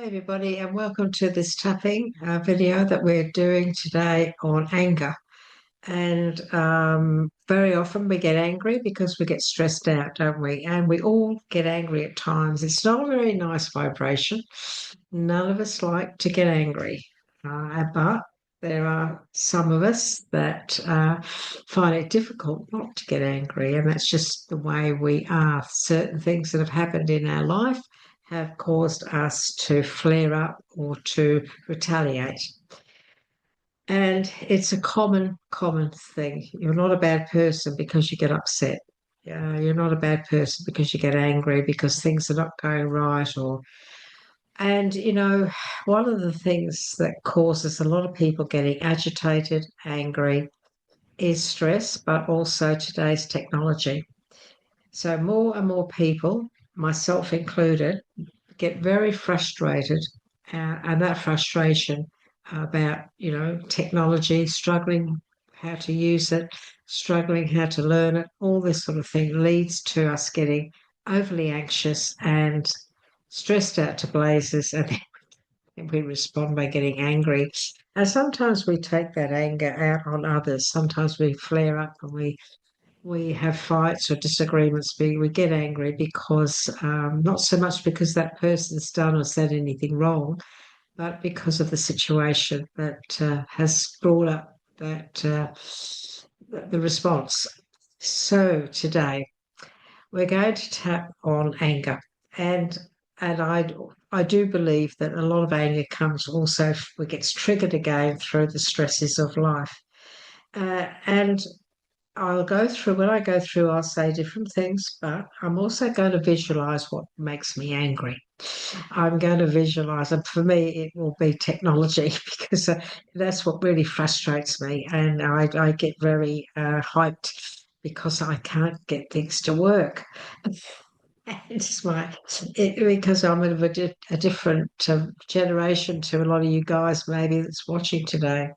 Everybody, and welcome to this tapping video that we're doing today on anger. And very often we get angry because we get stressed out, don't we? And we all get angry at times. It's not a very nice vibration. None of us like to get angry, but there are some of us that find it difficult not to get angry, and that's just the way we are. Certain things that have happened in our life have caused us to flare up or to retaliate. And it's a common thing. You're not a bad person because you get upset. You're not a bad person because you get angry because things are not going right. And one of the things that causes a lot of people getting agitated, angry, is stress, but also today's technology. So more and more people, myself included, get very frustrated, and that frustration about technology, struggling how to use it, struggling how to learn it, all this sort of thing leads to us getting overly anxious and stressed out to blazes, and then we respond by getting angry. And sometimes we take that anger out on others. Sometimes we flare up and we have fights or disagreements. We get angry because not so much because that person's done or said anything wrong, but because of the situation that has brought up the response. So today we're going to tap on anger, and I do believe that a lot of anger comes also it gets triggered again through the stresses of life, and when I go through, I'll say different things, but I'm also going to visualize what makes me angry. I'm going to visualize, and for me, it will be technology because that's what really frustrates me. And I get very hyped because I can't get things to work. It's because I'm of a different generation to a lot of you guys, maybe that's watching today.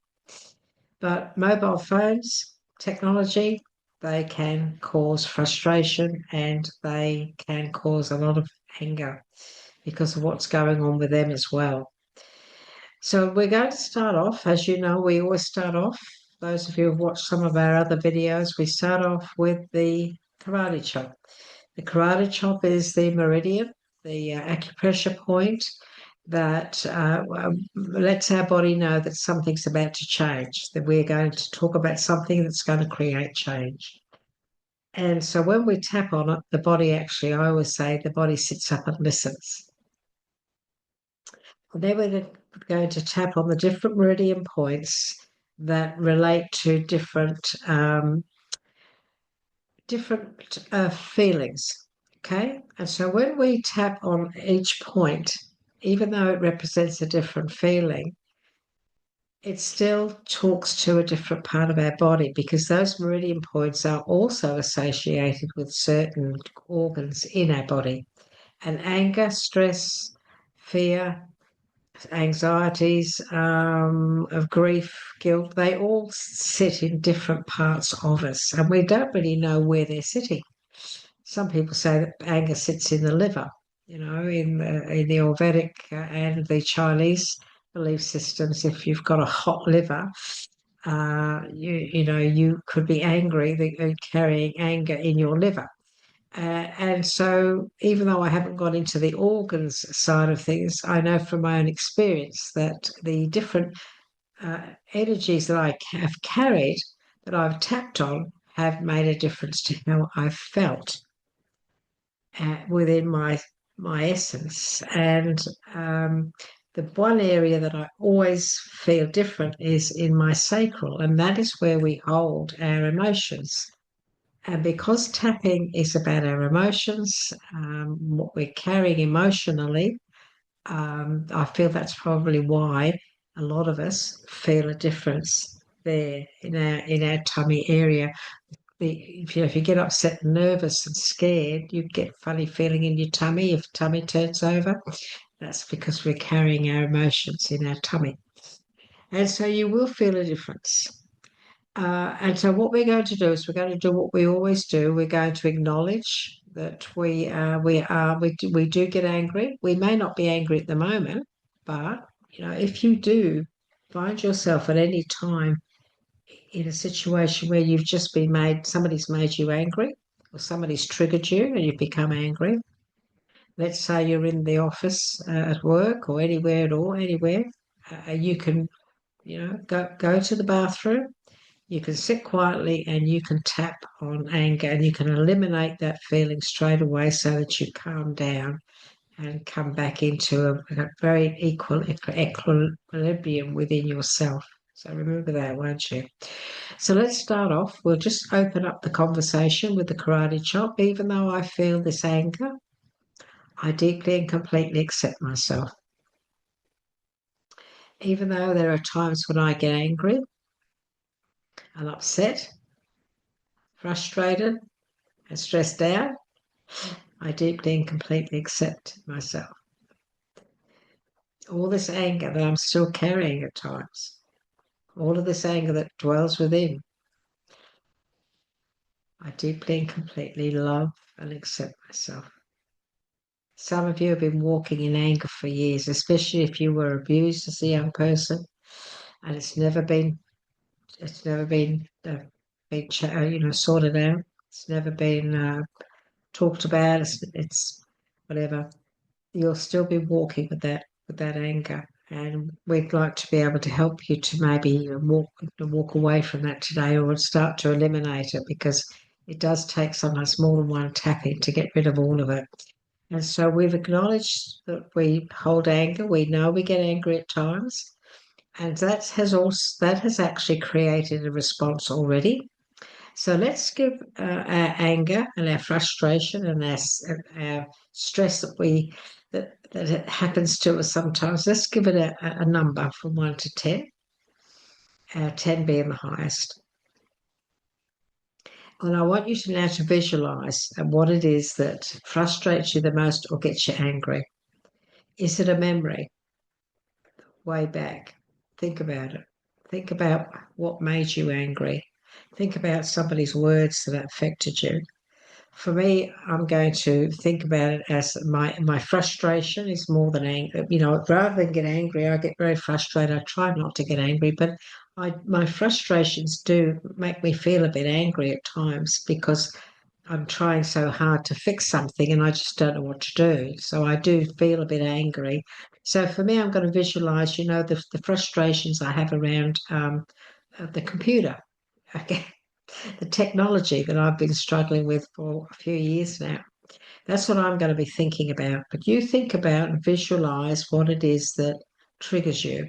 But mobile phones, technology, they can cause frustration and they can cause a lot of anger because of what's going on with them as well. So we're going to start off, as you know, we always start off, those of you who've watched some of our other videos, we start off with the karate chop. The karate chop is the meridian, the acupressure point that lets our body know that something's about to change, that we're going to talk about something that's going to create change. And so when we tap on it, the body actually, I always say, the body sits up and listens. And then we're going to tap on the different meridian points that relate to different feelings. Okay. And so when we tap on each point, even though it represents a different feeling, it still talks to a different part of our body because those meridian points are also associated with certain organs in our body. And anger, stress, fear, anxieties, of grief, guilt, they all sit in different parts of us, and we don't really know where they're sitting. Some people say that anger sits in the liver, in the Ayurvedic and the Chinese belief systems. If you've got a hot liver, you could be angry, carrying anger in your liver. And so, even though I haven't gone into the organs side of things, I know from my own experience that the different energies that I have carried, that I've tapped on, have made a difference to how I've felt within my essence. And the one area that I always feel different is in my sacral, and that is where we hold our emotions. And because tapping is about our emotions, what we're carrying emotionally, I feel that's probably why a lot of us feel a difference there in our tummy area. If you get upset and nervous and scared, you get funny feeling in your tummy. If tummy turns over, that's because we're carrying our emotions in our tummy. And so you will feel a difference. And so what we're going to do is we're going to do what we always do. We're going to acknowledge that we do get angry. We may not be angry at the moment, But, if you do find yourself at any time in a situation where you've just somebody's made you angry, or somebody's triggered you and you've become angry. Let's say you're in the office at work or anywhere at all, anywhere. You can, go to the bathroom. You can sit quietly and you can tap on anger and you can eliminate that feeling straight away so that you calm down and come back into a very equilibrium within yourself. So remember that, won't you? So let's start off. We'll just open up the conversation with the karate chop. Even though I feel this anger, I deeply and completely accept myself. Even though there are times when I get angry and upset, frustrated, and stressed out, I deeply and completely accept myself. All this anger that I'm still carrying at times, all of this anger that dwells within, I deeply and completely love and accept myself. Some of you have been walking in anger for years, especially if you were abused as a young person, and it's never been sorted out. It's never been talked about. It's whatever. You'll still be walking with that anger, and we'd like to be able to help you to maybe walk away from that today, or start to eliminate it, because it does take sometimes more than one tapping to get rid of all of it. And so we've acknowledged that we hold anger. We know we get angry at times, and that has actually created a response already. So let's give our anger and our frustration and our stress that it happens to us sometimes. Let's give it a number from 1 to 10. 10 being the highest. And I want you to now to visualize what it is that frustrates you the most or gets you angry. Is it a memory? Way back. Think about it. Think about what made you angry. Think about somebody's words that affected you. For me, I'm going to think about it as my frustration is more than anger. Rather than get angry, I get very frustrated. I try not to get angry, but my frustrations do make me feel a bit angry at times, because I'm trying so hard to fix something and I just don't know what to do. So I do feel a bit angry. So for me, I'm going to visualize, the frustrations I have around the computer. Okay. The technology that I've been struggling with for a few years now. That's what I'm going to be thinking about. But you think about and visualize what it is that triggers you,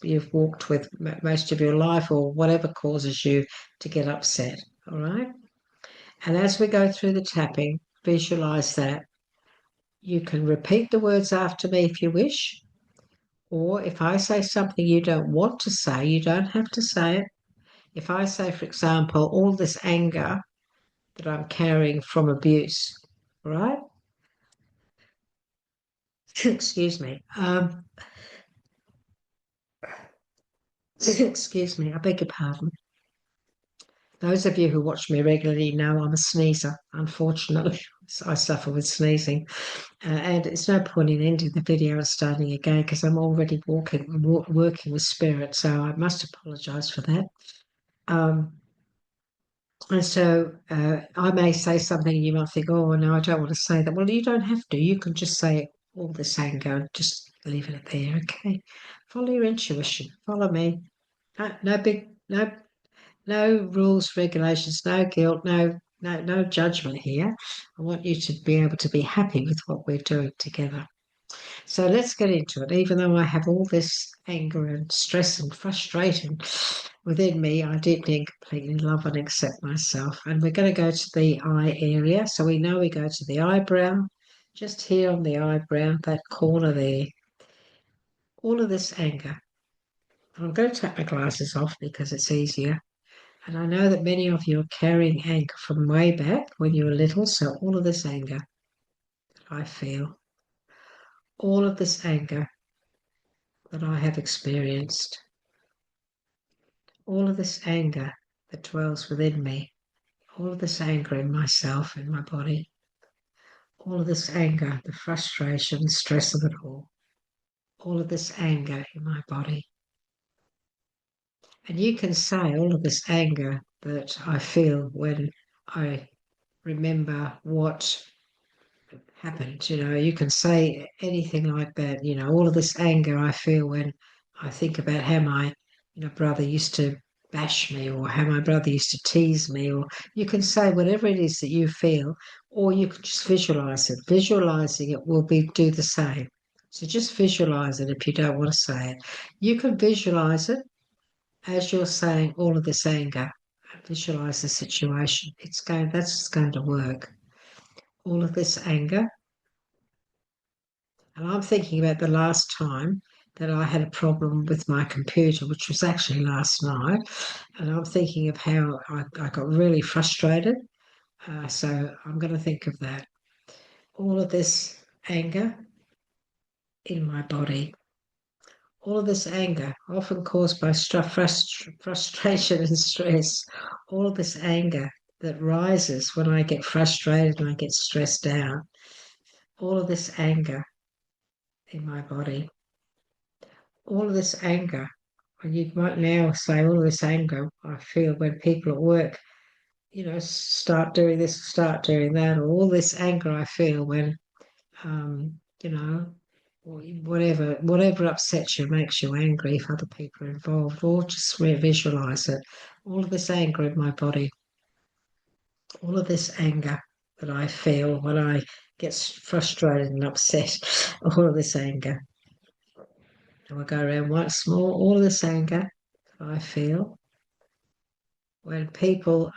you've walked with most of your life, or whatever causes you to get upset. All right. And as we go through the tapping, visualize that. You can repeat the words after me if you wish. Or if I say something you don't want to say, you don't have to say it. If I say, for example, all this anger that I'm carrying from abuse, right? Excuse me. Excuse me, I beg your pardon. Those of you who watch me regularly know I'm a sneezer, unfortunately. I suffer with sneezing. And it's no point in ending the video and starting again, because I'm already working with spirit, so I must apologise for that. And so I may say something and you might think, oh, no, I don't want to say that. Well, you don't have to. You can just say all this anger and just leave it there, okay? Follow your intuition. Follow me. No rules, regulations, no guilt, no judgment here. I want you to be able to be happy with what we're doing together. So let's get into it. Even though I have all this anger and stress and frustration within me, I deeply and completely love and accept myself. And we're going to go to the eye area. So we know we go to the eyebrow, just here on the eyebrow, that corner there. All of this anger. I'm going to take my glasses off because it's easier. And I know that many of you are carrying anger from way back when you were little. So all of this anger that I feel, all of this anger that I have experienced, all of this anger that dwells within me, all of this anger in myself, in my body, all of this anger, the frustration, the stress of it all. all of this anger in my body. And you can say all of this anger that I feel when I remember what happened. You can say anything like that. All of this anger I feel when I think about how my brother used to bash me, or how my brother used to tease me, or you can say whatever it is that you feel, or you can just visualize it. Visualizing it will do the same. So just visualize it if you don't want to say it. You can visualize it as you're saying all of this anger. Visualize the situation. That's going to work. All of this anger. And I'm thinking about the last time that I had a problem with my computer, which was actually last night. And I'm thinking of how I got really frustrated. So I'm going to think of that. All of this anger in my body. All of this anger, often caused by frustration and stress. All of this anger that rises when I get frustrated and I get stressed out. All of this anger in my body. All of this anger, and you might now say all of this anger I feel when people at work, start doing this, start doing that, or all this anger I feel when, you know, whatever upsets you, makes you angry if other people are involved, or just visualize it. All of this anger in my body, all of this anger that I feel when I get frustrated and upset, all of this anger. And we'll go around once more, all of this anger that I feel when people,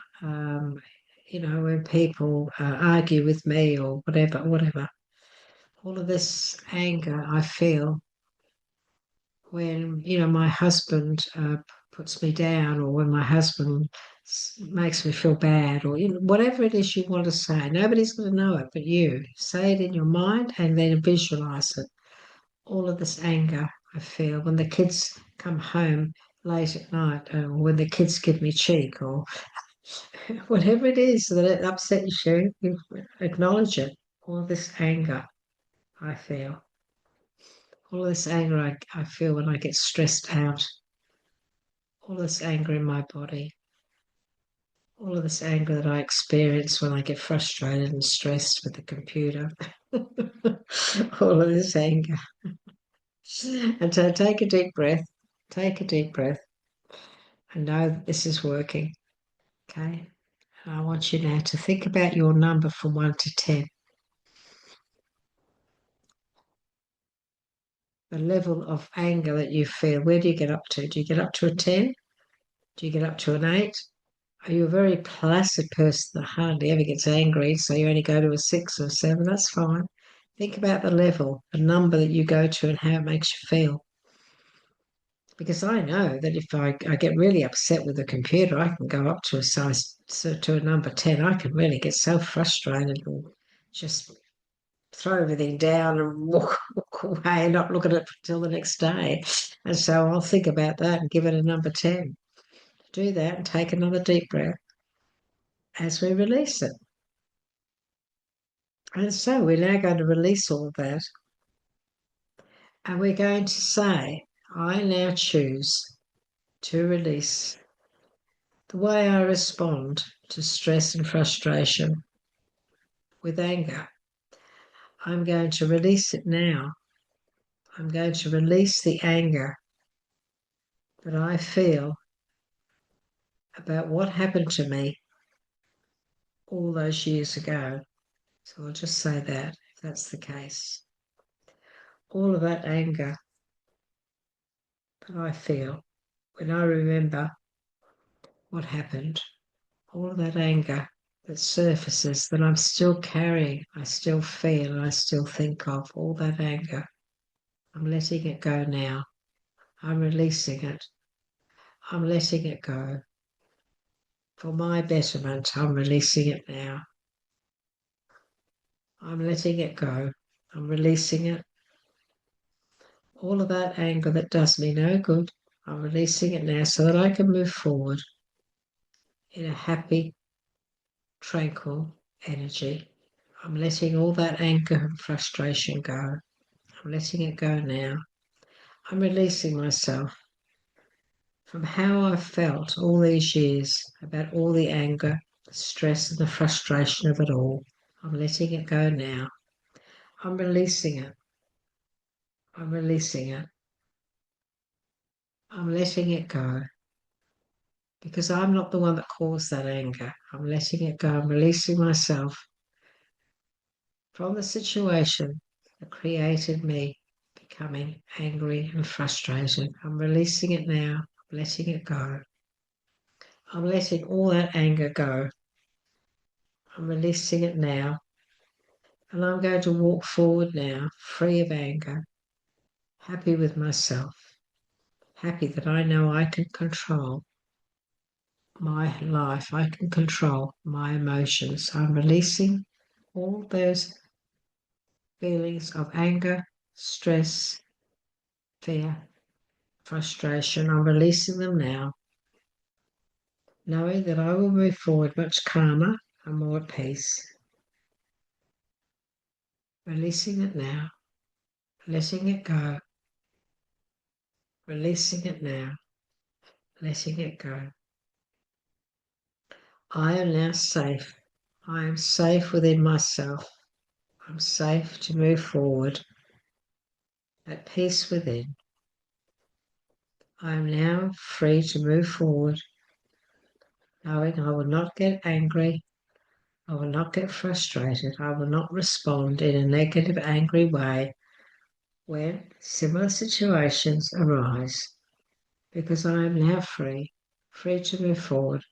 argue with me or whatever. All of this anger I feel when, my husband puts me down, or when my husband makes me feel bad, or whatever it is you want to say. Nobody's going to know it but you. Say it in your mind and then visualize it. All of this anger I feel when the kids come home late at night, or when the kids give me cheek, or whatever it is that it upsets you, you acknowledge it. All this anger I feel. All this anger I feel when I get stressed out. All this anger in my body. All of this anger that I experience when I get frustrated and stressed with the computer. All of this anger. And so take a deep breath. Take a deep breath. And know that this is working. Okay? And I want you now to think about your number from 1 to 10. The level of anger that you feel. Where do you get up to? Do you get up to a 10? Do you get up to an 8? Are you a very placid person that hardly ever gets angry, so you only go to a 6 or 7? That's fine. Think about the level, the number that you go to, and how it makes you feel. Because I know that if I get really upset with the computer, I can go up to a number 10. I can really get so frustrated and just throw everything down and walk away and not look at it until the next day. And so I'll think about that and give it a number 10. Do that and take another deep breath as we release it. And so we're now going to release all of that. And we're going to say, I now choose to release the way I respond to stress and frustration with anger. I'm going to release it now. I'm going to release the anger that I feel about what happened to me all those years ago. So I'll just say that, if that's the case. All of that anger that I feel when I remember what happened, all of that anger that surfaces that I'm still carrying, I still feel, and I still think of, all that anger. I'm letting it go now. I'm releasing it. I'm letting it go. For my betterment, I'm releasing it now. I'm letting it go. I'm releasing it. All of that anger that does me no good, I'm releasing it now so that I can move forward in a happy, tranquil energy. I'm letting all that anger and frustration go. I'm letting it go now. I'm releasing myself from how I've felt all these years about all the anger, the stress, and the frustration of it all. I'm letting it go now. I'm releasing it. I'm releasing it. I'm letting it go because I'm not the one that caused that anger. I'm letting it go. I'm releasing myself from the situation that created me becoming angry and frustrated. I'm releasing it now. I'm letting it go. I'm letting all that anger go. I'm releasing it now. And I'm going to walk forward now, free of anger, happy with myself, happy that I know I can control my life. I can control my emotions. I'm releasing all those feelings of anger, stress, fear, frustration. I'm releasing them now, knowing that I will move forward much calmer and more at peace. Releasing it now, letting it go, releasing it now, letting it go. I am now safe. I am safe within myself. I'm safe to move forward at peace within. I am now free to move forward, knowing I will not get angry. I will not get frustrated. I will not respond in a negative, angry way when similar situations arise, because I am now free, free to move forward,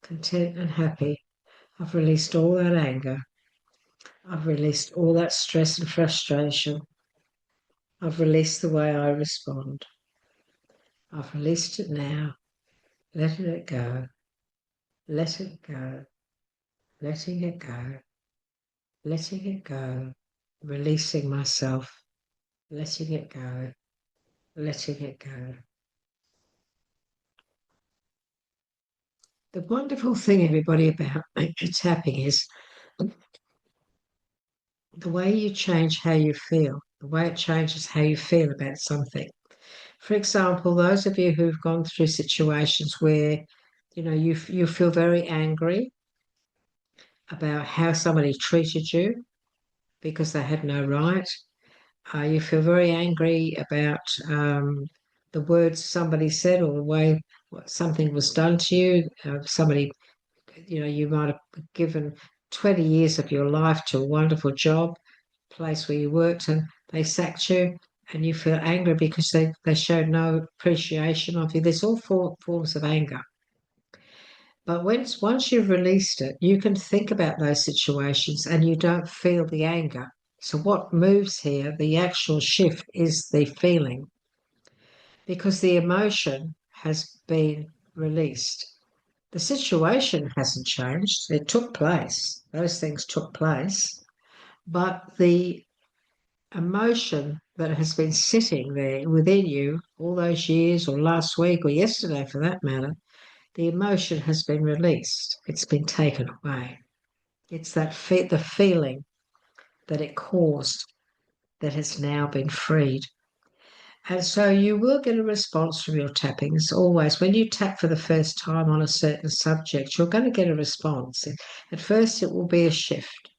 content and happy. I've released all that anger. I've released all that stress and frustration. I've released the way I respond. I've released it now, letting it go, let it go, letting it go, letting it go, releasing myself, letting it go, letting it go. The wonderful thing, everybody, about tapping is the way you change how you feel, the way it changes how you feel about something. For example, those of you who've gone through situations where, you feel very angry about how somebody treated you because they had no right. You feel very angry about the words somebody said or the way something was done to you. Somebody, you might have given 20 years of your life to a wonderful job, place where you worked, and they sacked you, and you feel angry because they showed no appreciation of you. There's all forms of anger. But once you've released it, you can think about those situations and you don't feel the anger. So what moves here, the actual shift, is the feeling, because the emotion has been released. The situation hasn't changed. It took place. Those things took place. But the emotion that has been sitting there within you all those years, or last week, or yesterday for that matter, the emotion has been released. It's been taken away. It's the feeling that it caused that has now been freed. And so you will get a response from your tappings always. When you tap for the first time on a certain subject, you're going to get a response. At first, it will be a shift,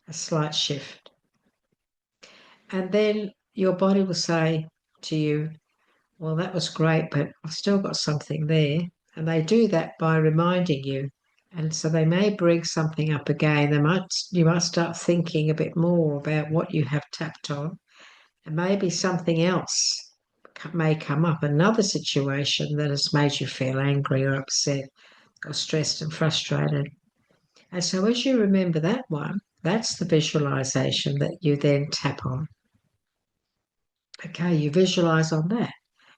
a slight shift. And then your body will say to you, well, that was great, but I've still got something there. And they do that by reminding you. And so they may bring something up again. You might start thinking a bit more about what you have tapped on. And maybe something else may come up, another situation that has made you feel angry or upset or stressed and frustrated. And so as you remember that one, that's the visualization that you then tap on. Okay, you visualize on that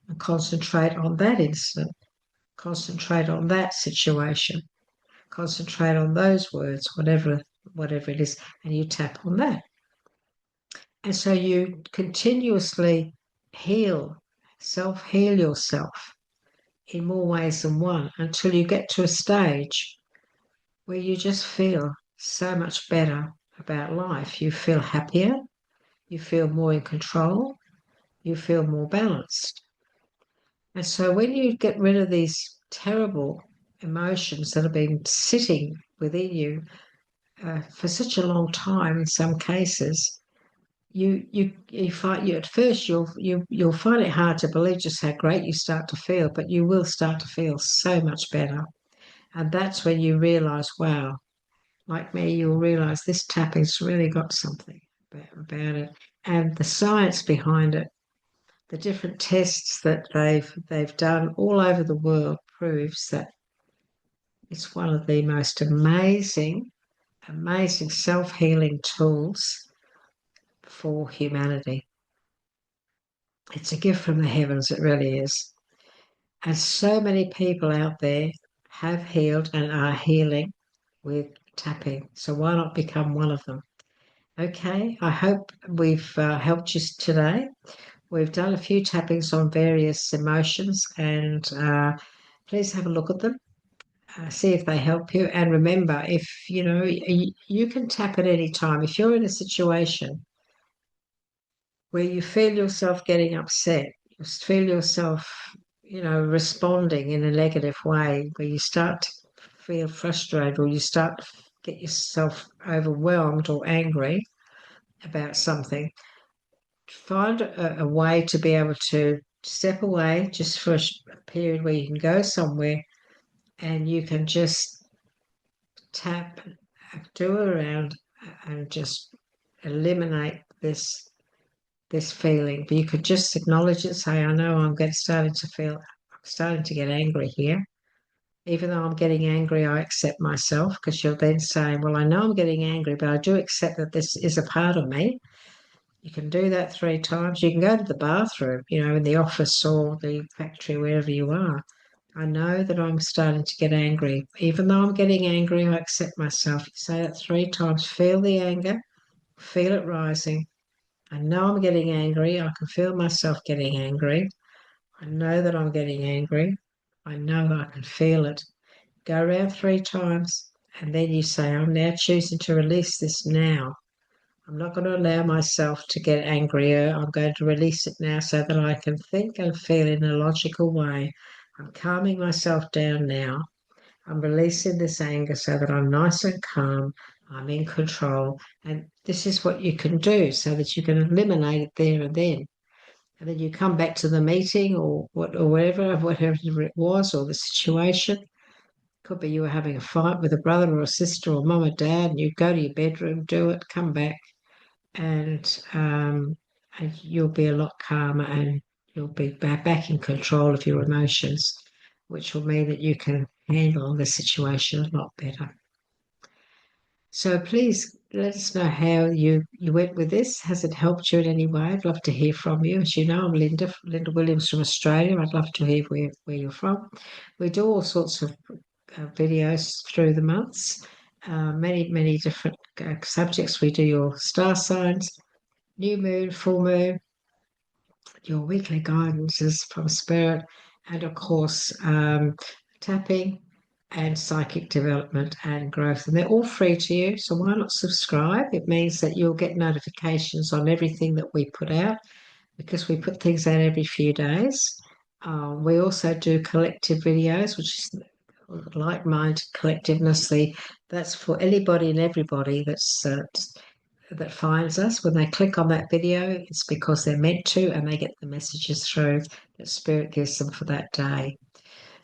and concentrate on that incident, concentrate on that situation, concentrate on those words, whatever it is, and you tap on that. And so you continuously self-heal yourself in more ways than one until you get to a stage where you just feel so much better about life. You feel happier, you feel more in control, you feel more balanced. And so when you get rid of these terrible emotions that have been sitting within you for such a long time, in some cases, you find you at first you'll find it hard to believe just how great you start to feel, but you will start to feel so much better. And that's when you realize, wow, like me, you'll realize this tapping's really got something about it. And the science behind it, the different tests that they've done all over the world proves that it's one of the most amazing self-healing tools for humanity. It's a gift from the heavens, it really is. And so many people out there have healed and are healing with tapping. So why not become one of them? Okay, I hope we've helped you today. We've done a few tappings on various emotions, and please have a look at them, see if they help you. And remember, if you can tap at any time. If you're in a situation where you feel yourself getting upset, you feel yourself, responding in a negative way, where you start to feel frustrated or you start to get yourself overwhelmed or angry about something, find a way to be able to step away just for a period where you can go somewhere and you can just tap, do around, and just eliminate this feeling. But you could just acknowledge it, say, I know I'm starting to get angry here. Even though I'm getting angry, I accept myself, because you're then saying, well, I know I'm getting angry, but I do accept that this is a part of me. You can do that 3 times. You can go to the bathroom, in the office or the factory, wherever you are. I know that I'm starting to get angry. Even though I'm getting angry, I accept myself. You say that 3 times. Feel the anger, feel it rising. I know I'm getting angry. I can feel myself getting angry. I know that I'm getting angry. I know I can feel it. Go around 3 times, and then you say, I'm now choosing to release this now. I'm not going to allow myself to get angrier. I'm going to release it now so that I can think and feel in a logical way. I'm calming myself down now. I'm releasing this anger so that I'm nice and calm. I'm in control. And this is what you can do so that you can eliminate it there and then. And then you come back to the meeting or whatever it was, or the situation. Could be you were having a fight with a brother or a sister or mum or dad, and you go to your bedroom, do it, come back, and you'll be a lot calmer, and you'll be back in control of your emotions, which will mean that you can handle the situation a lot better. So please let us know how you went with this. Has it helped you in any way? I'd love to hear from you. As you know, I'm Linda Williams from Australia. I'd love to hear where you're from. We do all sorts of videos through the months, many different subjects. We do your star signs, new moon, full moon, your weekly guidances from spirit, and of course, tapping and psychic development and growth. And they're all free to you. So why not subscribe? It means that you'll get notifications on everything that we put out, because we put things out every few days. We also do collective videos, which is like-minded collectiveness. That's for anybody and everybody that finds us. When they click on that video, it's because they're meant to, and they get the messages through that Spirit gives them for that day.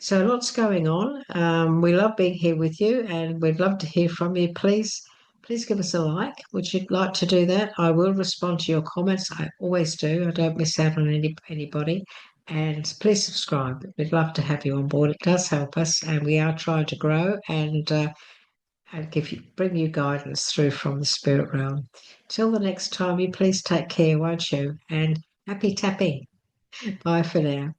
So lots going on. We love being here with you, and we'd love to hear from you. Please give us a like. Would you like to do that? I will respond to your comments. I always do. I don't miss out on anybody. And please subscribe. We'd love to have you on board. It does help us, and we are trying to grow and bring you guidance through from the spirit realm. Till the next time, you please take care, won't you? And happy tapping. Bye for now.